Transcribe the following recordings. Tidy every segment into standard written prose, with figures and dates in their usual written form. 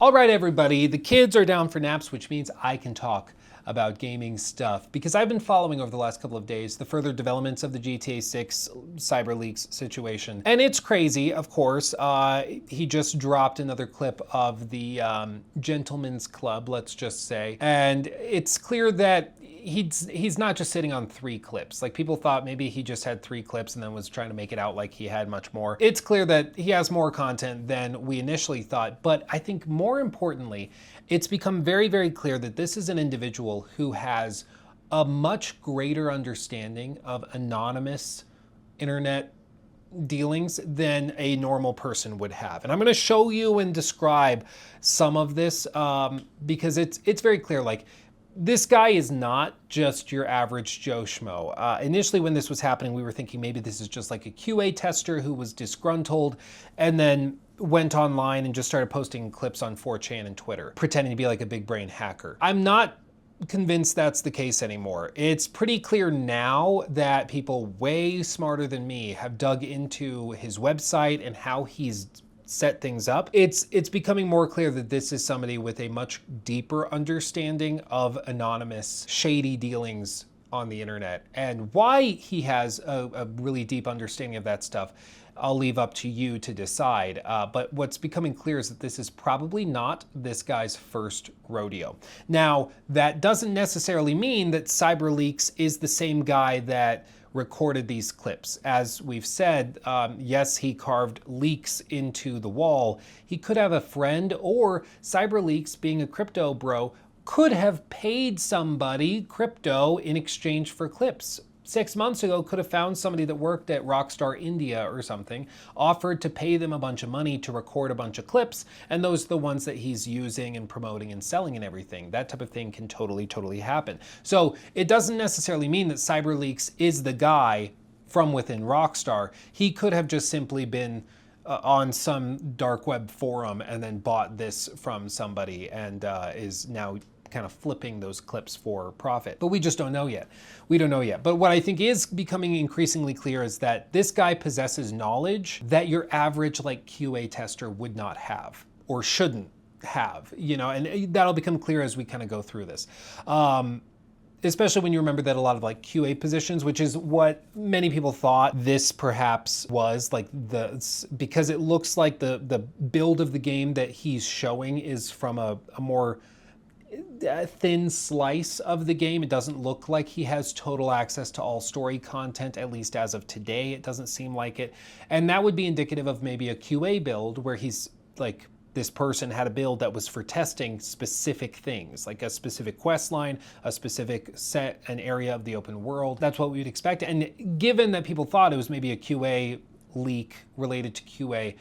All right, everybody, the kids are down for naps, which means I can talk about gaming stuff because I've been following over the last couple of days the further developments of the GTA 6 cyber leaks situation. And it's crazy, of course. He just dropped another clip of the Gentleman's Club, let's just say. And it's clear that he's not just sitting on 3 clips. Like, people thought maybe he just had 3 clips and then was trying to make it out like he had much more. It's clear that he has more content than we initially thought, but I think more importantly, it's become very, very clear that this is an individual who has a much greater understanding of anonymous internet dealings than a normal person would have. And I'm going to show you and describe some of this because it's very clear. Like, this guy is not just your average Joe Schmo. Initially, when this was happening, we were thinking maybe this is just like a QA tester who was disgruntled and then went online and just started posting clips on 4chan and Twitter, pretending to be like a big brain hacker. I'm not convinced that's the case anymore. It's pretty clear now that people way smarter than me have dug into his website and how he's set things up. It's becoming more clear that this is somebody with a much deeper understanding of anonymous, shady dealings on the internet. And why he has a really deep understanding of that stuff, I'll leave up to you to decide. But what's becoming clear is that this is probably not this guy's first rodeo. Now, that doesn't necessarily mean that CyberLeaks is the same guy that recorded these clips. As we've said, yes, he carved leaks into the wall. He could have a friend, or CyberLeaks, being a crypto bro, could have paid somebody crypto in exchange for clips. 6 months ago, could have found somebody that worked at Rockstar India or something, offered to pay them a bunch of money to record a bunch of clips, and those are the ones that he's using and promoting and selling and everything. That type of thing can totally happen. So it doesn't necessarily mean that CyberLeaks is the guy from within Rockstar. He could have just simply been on some dark web forum and then bought this from somebody and is now kind of flipping those clips for profit. But we just don't know yet. We don't know yet. But what I think is becoming increasingly clear is that this guy possesses knowledge that your average like QA tester would not have or shouldn't have, you know, and that'll become clear as we kind of go through this. Especially when you remember that a lot of like QA positions, which is what many people thought this perhaps was, like because it looks like the build of the game that he's showing is from a more thin slice of the game. It doesn't look like he has total access to all story content, at least as of today. It doesn't seem like it. And that would be indicative of maybe a QA build where he's like, this person had a build that was for testing specific things, like a specific quest line, a specific set, an area of the open world. That's what we would expect. And given that people thought it was maybe a QA leak related to QA,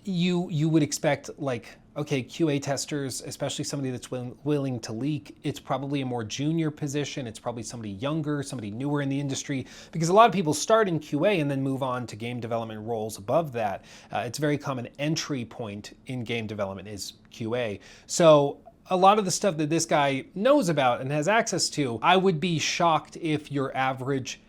you would expect, like, okay, QA testers, especially somebody that's willing to leak, it's probably a more junior position. It's probably somebody younger, somebody newer in the industry, because a lot of people start in QA and then move on to game development roles above that. It's a very common entry point in game development is QA. So a lot of the stuff that this guy knows about and has access to, I would be shocked if your average,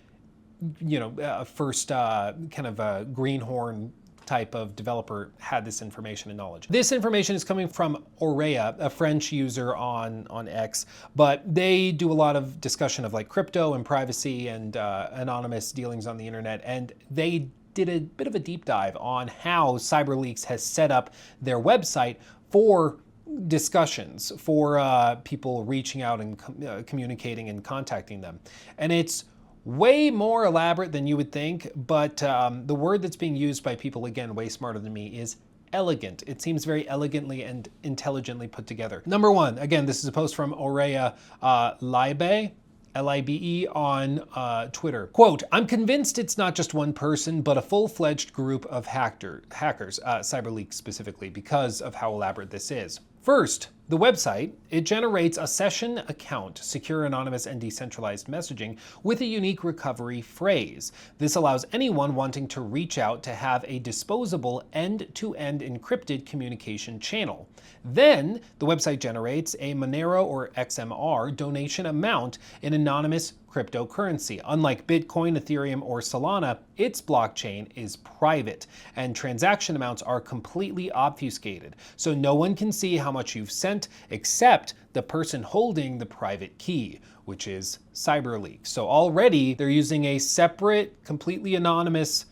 you know, first kind of a greenhorn type of developer had this information and knowledge. This information is coming from Aurea, a French user on X, but they do a lot of discussion of like crypto and privacy and anonymous dealings on the internet, and they did a bit of a deep dive on how CyberLeaks has set up their website for discussions, for people reaching out and communicating and contacting them. And it's way more elaborate than you would think, but the word that's being used by people, again, way smarter than me, is elegant. It seems very elegantly and intelligently put together. Number one, again, this is a post from Aurea Libe, Libe on Twitter. Quote, "I'm convinced it's not just one person, but a full-fledged group of hackers, CyberLeaks specifically, because of how elaborate this is. First, the website, it generates a session account, secure, anonymous, and decentralized messaging with a unique recovery phrase. This allows anyone wanting to reach out to have a disposable end-to-end encrypted communication channel. Then, the website generates a Monero or XMR donation amount in anonymous cryptocurrency. Unlike Bitcoin, Ethereum, or Solana, its blockchain is private, and transaction amounts are completely obfuscated, so no one can see how much you've sent except the person holding the private key, which is CyberLeak. So already they're using a separate, completely anonymous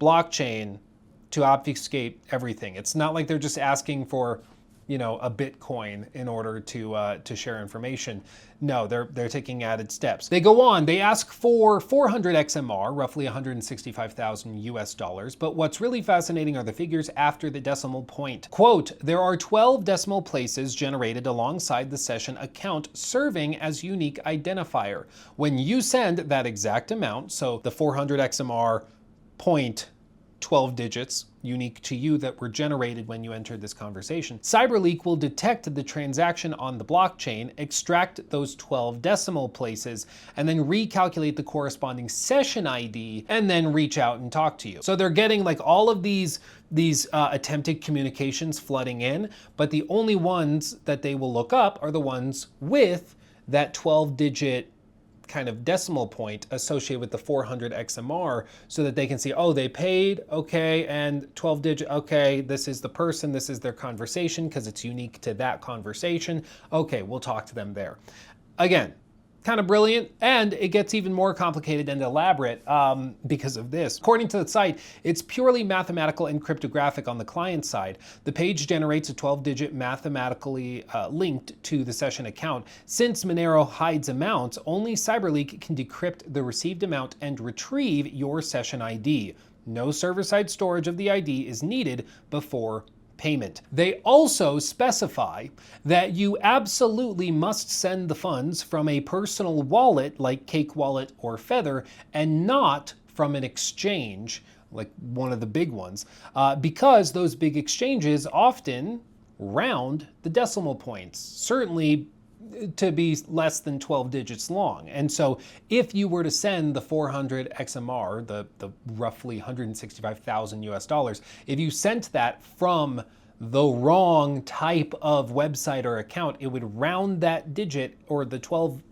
blockchain to obfuscate everything. It's not like they're just asking for, a Bitcoin in order to share information. No, they're taking added steps. They go on, they ask for 400 XMR, roughly 165,000 US dollars, but what's really fascinating are the figures after the decimal point. Quote, there are 12 decimal places generated alongside the session account serving as unique identifier. When you send that exact amount, so the 400 XMR point 12 digits unique to you that were generated when you entered this conversation, CyberLeak will detect the transaction on the blockchain, extract those 12 decimal places, and then recalculate the corresponding session ID, and then reach out and talk to you. So they're getting like all of these attempted communications flooding in, but the only ones that they will look up are the ones with that 12-digit kind of decimal point associated with the 400 XMR, so that they can see, oh, they paid, okay, and 12 digit, okay, this is the person, this is their conversation because it's unique to that conversation. Okay, we'll talk to them there. Again, kind of brilliant, and it gets even more complicated and elaborate because of this. According to the site, it's purely mathematical and cryptographic on the client side. The page generates a 12-digit mathematically linked to the session account. Since Monero hides amounts, only CyberLeak can decrypt the received amount and retrieve your session ID. No server-side storage of the ID is needed before payment. They also specify that you absolutely must send the funds from a personal wallet like Cake Wallet or Feather, and not from an exchange like one of the big ones, because those big exchanges often round the decimal points, certainly to be less than 12 digits long. And so if you were to send the 400 XMR, the roughly 165,000 US dollars, if you sent that from the wrong type of website or account, it would round that digit or the 12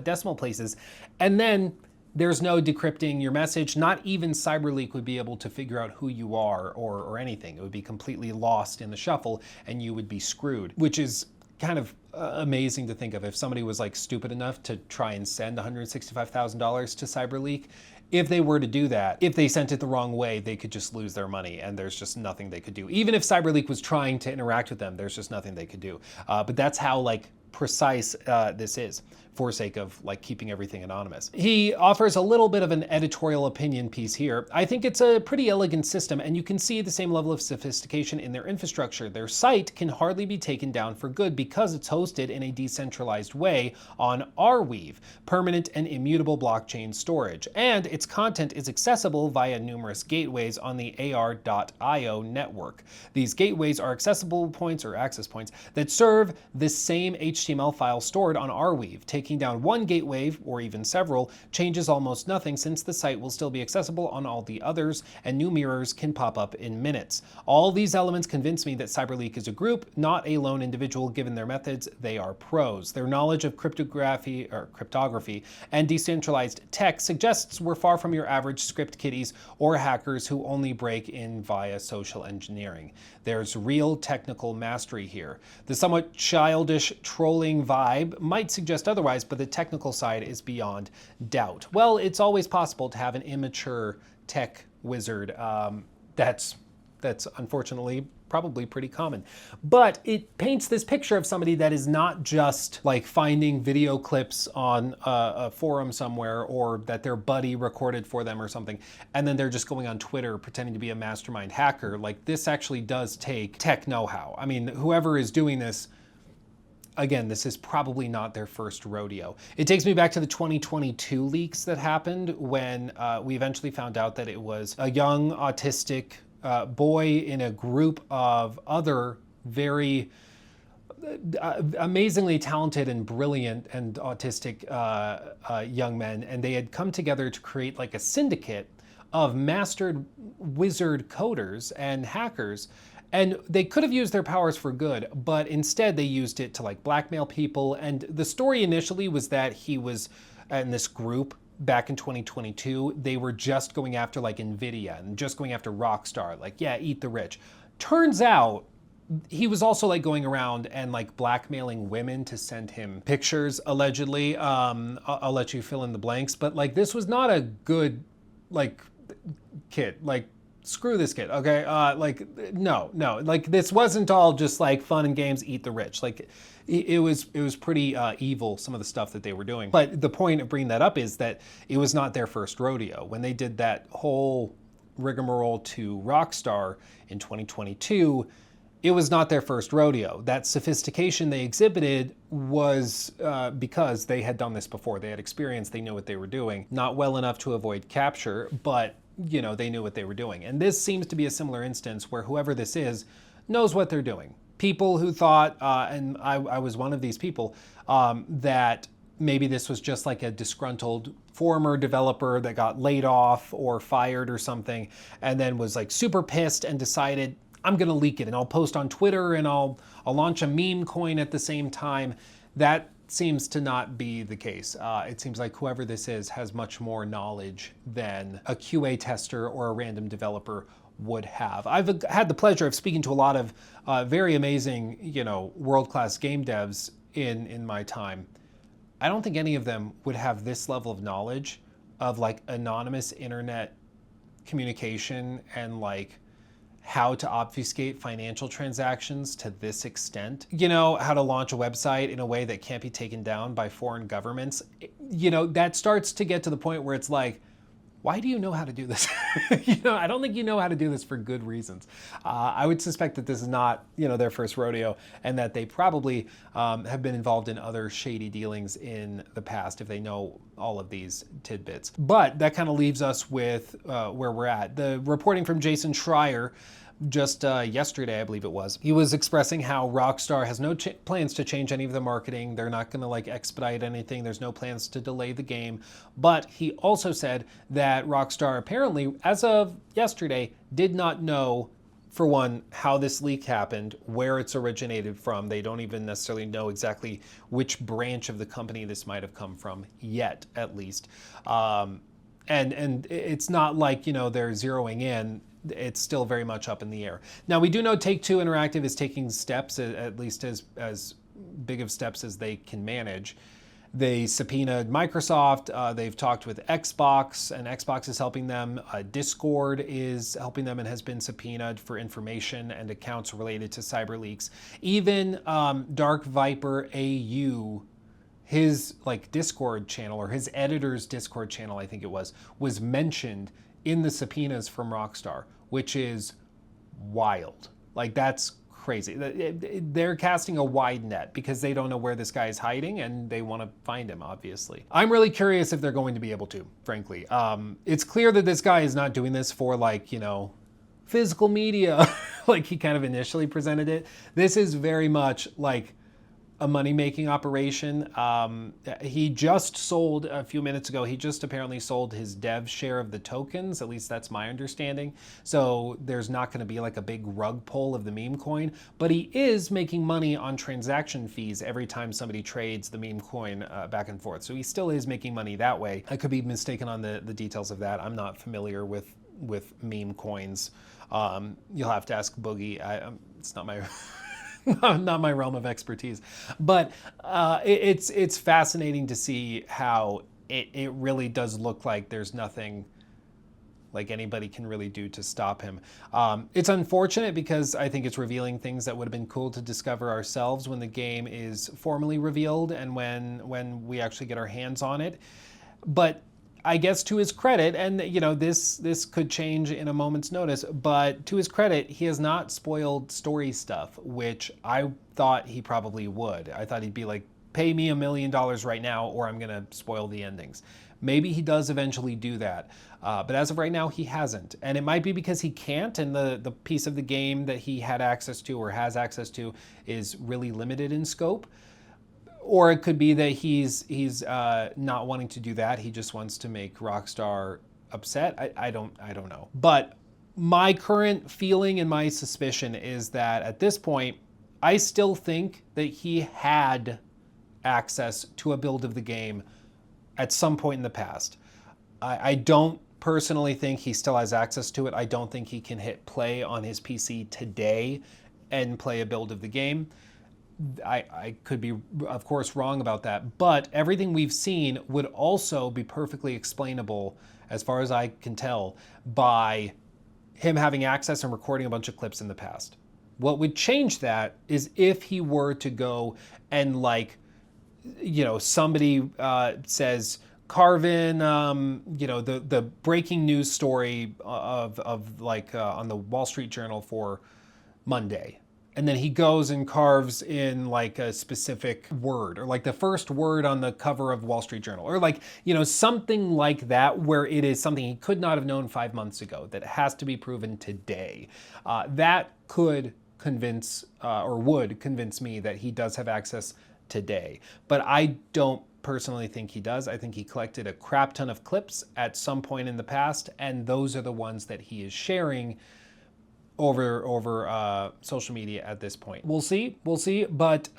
decimal places, and then there's no decrypting your message. Not even CyberLeak would be able to figure out who you are or anything. It would be completely lost in the shuffle and you would be screwed, which is kind of amazing to think of. If somebody was like stupid enough to try and send $165,000 to CyberLeak, if they were to do that, if they sent it the wrong way, they could just lose their money and there's just nothing they could do. Even if CyberLeak was trying to interact with them, there's just nothing they could do. But that's how precise this is, for sake of keeping everything anonymous. He offers a little bit of an editorial opinion piece here. I think it's a pretty elegant system, and you can see the same level of sophistication in their infrastructure. Their site can hardly be taken down for good because it's hosted in a decentralized way on Arweave, permanent and immutable blockchain storage, and its content is accessible via numerous gateways on the AR.io network. These gateways are accessible points or access points that serve the same HTML file stored on Arweave. Taking down one gateway, or even several, changes almost nothing since the site will still be accessible on all the others, and new mirrors can pop up in minutes. All these elements convince me that CyberLeak is a group, not a lone individual. Given their methods, they are pros. Their knowledge of cryptography and decentralized tech suggests we're far from your average script kiddies or hackers who only break in via social engineering. There's real technical mastery here. The somewhat childish trolling vibe might suggest otherwise, but the technical side is beyond doubt. Well, it's always possible to have an immature tech wizard. That's unfortunately probably pretty common. But it paints this picture of somebody that is not just finding video clips on a forum somewhere, or that their buddy recorded for them or something, and then they're just going on Twitter pretending to be a mastermind hacker. This actually does take tech know-how. I mean, whoever is doing this, again, this is probably not their first rodeo. It takes me back to the 2022 leaks that happened when we eventually found out that it was a young autistic boy in a group of other very amazingly talented and brilliant and autistic young men, and they had come together to create a syndicate of mastered wizard coders and hackers. And they could have used their powers for good, but instead they used it to blackmail people. And the story initially was that he was and this group back in 2022, they were just going after like Nvidia and just going after Rockstar, like, yeah, eat the rich. Turns out he was also like going around and like blackmailing women to send him pictures, allegedly. I'll let you fill in the blanks, but like this was not a good like kid. Like, screw this kid, okay? Like, no, like this wasn't all just like fun and games, eat the rich. Like, it was pretty evil, some of the stuff that they were doing. But the point of bringing that up is that it was not their first rodeo. When they did that whole rigmarole to Rockstar in 2022, it was not their first rodeo. That sophistication they exhibited was because they had done this before. They had experience, they knew what they were doing. Not well enough to avoid capture, but you know, they knew what they were doing. And this seems to be a similar instance where whoever this is knows what they're doing. People who thought, and I was one of these people, that maybe this was just like a disgruntled former developer that got laid off or fired or something, and then was like super pissed and decided, I'm gonna leak it and I'll post on Twitter and I'll launch a meme coin at the same time. That seems to not be the case. It seems like whoever this is has much more knowledge than a QA tester or a random developer would have. I've had the pleasure of speaking to a lot of very amazing, you know, world-class game devs in my time. I don't think any of them would have this level of knowledge of like anonymous internet communication and like how to obfuscate financial transactions to this extent. You know, how to launch a website in a way that can't be taken down by foreign governments. You know, that starts to get to the point where it's like, why do you know how to do this? You know, I don't think you know how to do this for good reasons. I would suspect that this is not, you know, their first rodeo, and that they probably have been involved in other shady dealings in the past if they know all of these tidbits. But that kind of leaves us with where we're at. The reporting from Jason Schreier just yesterday, I believe it was, he was expressing how Rockstar has no plans to change any of the marketing. They're not going to like expedite anything. There's no plans to delay the game. But he also said that Rockstar apparently, as of yesterday, did not know, for one, how this leak happened, where it's originated from. They don't even necessarily know exactly which branch of the company this might have come from yet, at least. And it's not like, you know, they're zeroing in. It's still very much up in the air. Now, we do know Take-Two Interactive is taking steps, at least as big of steps as they can manage. They subpoenaed Microsoft. They've talked with Xbox, and Xbox is helping them. Discord is helping them and has been subpoenaed for information and accounts related to cyber leaks. Even Dark Viper AU, his like Discord channel, or his editor's Discord channel, I think it was mentioned in the subpoenas from Rockstar, which is wild. Like, that's crazy. They're casting a wide net because they don't know where this guy is hiding and they want to find him, obviously. I'm really curious if they're going to be able to, frankly. It's clear that this guy is not doing this for, like, you know, physical media, like he kind of initially presented it. This is very much like a money-making operation. He just sold, a few minutes ago, he just apparently sold his dev share of the tokens, at least that's my understanding. So there's not gonna be like a big rug pull of the meme coin, but he is making money on transaction fees every time somebody trades the meme coin back and forth. So he still is making money that way. I could be mistaken on the details of that. I'm not familiar with meme coins. You'll have to ask Boogie. It's not my... not my realm of expertise, but it's fascinating to see how it really does look like there's nothing like anybody can really do to stop him. It's unfortunate because I think it's revealing things that would have been cool to discover ourselves when the game is formally revealed and when we actually get our hands on it. But I guess to his credit, and you know, this could change in a moment's notice, but to his credit, he has not spoiled story stuff, which I thought he probably would. I thought he'd be like, pay me $1 million right now or I'm gonna spoil the endings. Maybe he does eventually do that, but as of right now, he hasn't. And it might be because he can't, and the piece of the game that he had access to or has access to is really limited in scope. Or it could be that he's not wanting to do that. He just wants to make Rockstar upset. I don't know. But my current feeling and my suspicion is that at this point, I still think that he had access to a build of the game at some point in the past. I don't personally think he still has access to it. I don't think he can hit play on his PC today and play a build of the game. I could be, of course, wrong about that, but everything we've seen would also be perfectly explainable, as far as I can tell, by him having access and recording a bunch of clips in the past. What would change that is if he were to go and, like, you know, somebody says, carve in, you know, the breaking news story of like on the Wall Street Journal for Monday. And then he goes and carves in like a specific word, or like the first word on the cover of Wall Street Journal, or like, you know, something like that, where it is something he could not have known 5 months ago that has to be proven today. That could convince, or would convince me that he does have access today. But I don't personally think he does. I think he collected a crap ton of clips at some point in the past, and those are the ones that he is sharing over social media at this point. We'll see, but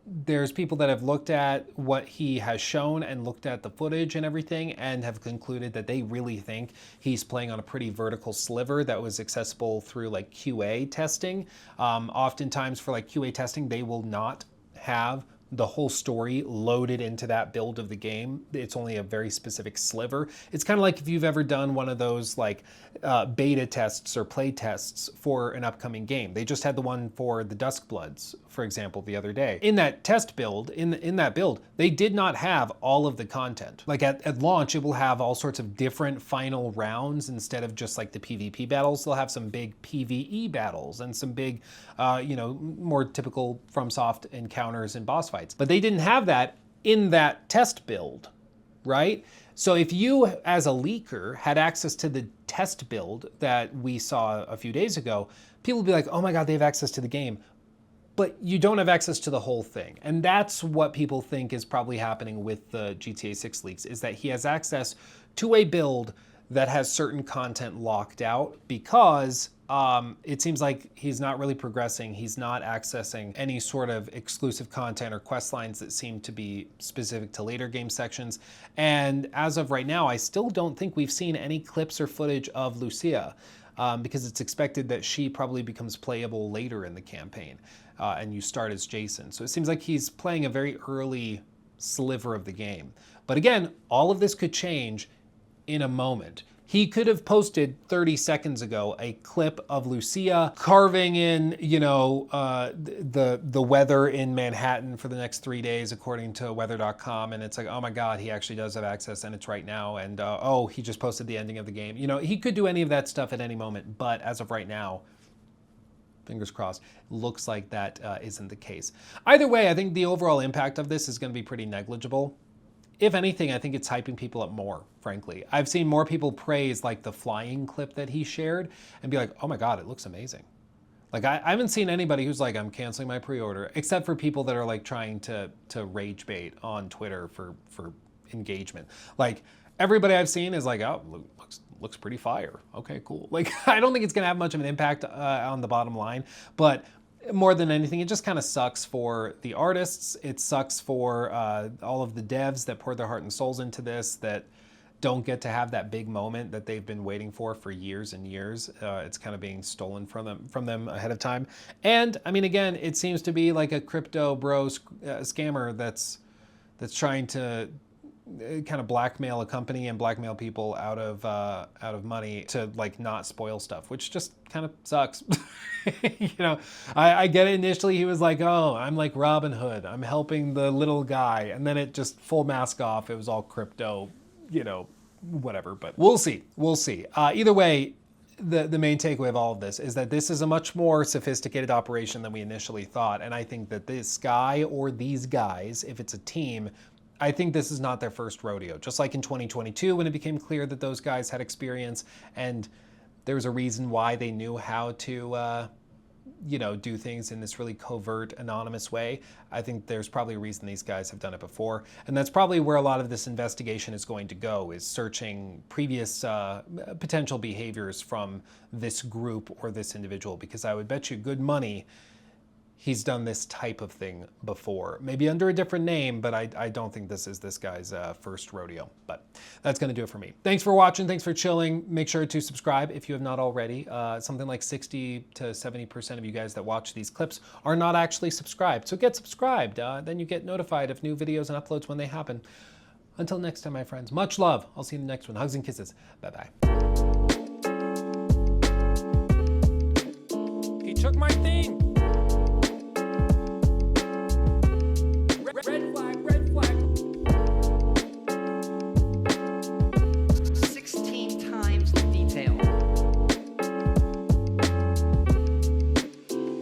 there's people that have looked at what he has shown and looked at the footage and everything and have concluded that they really think he's playing on a pretty vertical sliver that was accessible through like QA testing. Oftentimes for like QA testing, they will not have the whole story loaded into that build of the game. It's only a very specific sliver. It's kind of like if you've ever done one of those like beta tests or play tests for an upcoming game. They just had the one for the Duskbloods, for example, the other day. In that test build, in that build, they did not have all of the content. Like at launch, it will have all sorts of different final rounds instead of just like the PvP battles. They'll have some big PvE battles and some big, you know, more typical FromSoft encounters and boss fights. But they didn't have that in that test build, right? So if you, as a leaker, had access to the test build that we saw a few days ago, people would be like, oh my God, they have access to the game. But you don't have access to the whole thing. And that's what people think is probably happening with the GTA 6 leaks, is that he has access to a build that has certain content locked out because it seems like he's not really progressing. He's not accessing any sort of exclusive content or quest lines that seem to be specific to later game sections. And as of right now, I still don't think we've seen any clips or footage of Lucia because it's expected that she probably becomes playable later in the campaign and you start as Jason. So it seems like he's playing a very early sliver of the game. But again, all of this could change in a moment. He could have posted 30 seconds ago a clip of Lucia carving in, you know, the weather in Manhattan for the next 3 days, according to weather.com. And it's like, oh my God, he actually does have access and it's right now. And oh, he just posted the ending of the game. You know, he could do any of that stuff at any moment. But as of right now, fingers crossed, looks like that isn't the case. Either way, I think the overall impact of this is going to be pretty negligible. If anything, I think it's hyping people up more, frankly. I've seen more people praise like the flying clip that he shared and be like, oh my God, it looks amazing. Like I haven't seen anybody who's like, I'm canceling my pre-order, except for people that are like trying to rage bait on Twitter for engagement. Like everybody I've seen is like, oh, looks pretty fire. Okay, cool. Like I don't think it's gonna have much of an impact on the bottom line, but more than anything, it just kind of sucks for the artists. It sucks for all of the devs that poured their heart and souls into this, that don't get to have that big moment that they've been waiting for years and years. It's kind of being stolen from them ahead of time. And I mean, again, it seems to be like a crypto bro scammer that's trying to kind of blackmail a company and blackmail people out of money to like not spoil stuff, which just kind of sucks. You know, I get it. Initially he was like, oh, I'm like Robin Hood, I'm helping the little guy, and then it just full mask off, it was all crypto, you know, whatever. But we'll see. Either way, the main takeaway of all of this is that this is a much more sophisticated operation than we initially thought. And I think that this guy or these guys, if it's a team, I think this is not their first rodeo. Just like in 2022, when it became clear that those guys had experience and there was a reason why they knew how to, you know, do things in this really covert, anonymous way. I think there's probably a reason these guys have done it before. And that's probably where a lot of this investigation is going to go, is searching previous potential behaviors from this group or this individual, because I would bet you good money he's done this type of thing before. Maybe under a different name, but I don't think this is this guy's first rodeo. But that's gonna do it for me. Thanks for watching, thanks for chilling. Make sure to subscribe if you have not already. Something like 60 to 70% of you guys that watch these clips are not actually subscribed. So get subscribed, then you get notified of new videos and uploads when they happen. Until next time, my friends, much love. I'll see you in the next one. Hugs and kisses. Bye-bye. He took my thing.